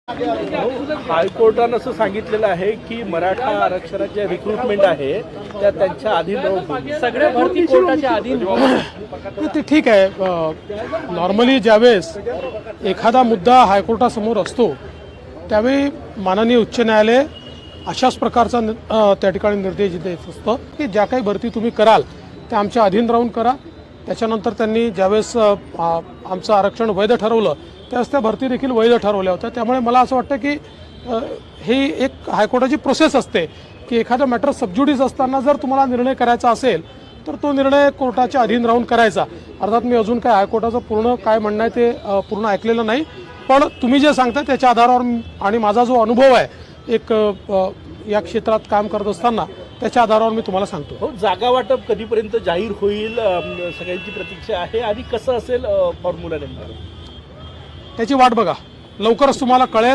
हायकोर्टानं असं सांगितलेलं आहे की मराठा आरक्षणाचे रिक्रुटमेंट आहे त्या त्यांच्या अधीन राहून सगळ्या भरती कोर्टाच्या अधीन ते ठीक आहे। नॉर्मली ज्यावेळेस एखादा मुद्दा हायकोर्टासमोर असतो त्यावेळी माननीय उच्च न्यायालय अशाच प्रकारचा त्या ठिकाणी निर्देश देत असतं की ज्या काही भरती तुम्ही कराल त्या आमच्या अधीन राहून करा। त्याच्यानंतर त्यांनी ज्यावेळेस आमचं आरक्षण वैध ठरवलं त्यावेळेस त्या भरती देखील वैध ठरवल्या होत्या। त्यामुळे मला असं वाटतं की ही एक हायकोर्टाची प्रोसेस असते की एखादा मॅटर सबज्युडिस असताना जर तुम्हाला निर्णय करायचा असेल तर तो निर्णय कोर्टाच्या अधीन राहून करायचा। अर्थात मी अजून काय हायकोर्टाचं पूर्ण काय म्हणणं आहे ते पूर्ण ऐकलेलं नाही, पण तुम्ही जे सांगता त्याच्या आधारावर आणि माझा जो अनुभव आहे एक या क्षेत्रात काम करत असताना त्याच्या आधारावर मी तुम्हाला सांगतो। हो, जागा वाटप कधीपर्यंत जाहीर होईल सगळ्यांची प्रतीक्षा आहे आणि कसं असेल फॉर्म्युला नेमका त्याची वाट बघा, लवकरच तुम्हाला कळेल।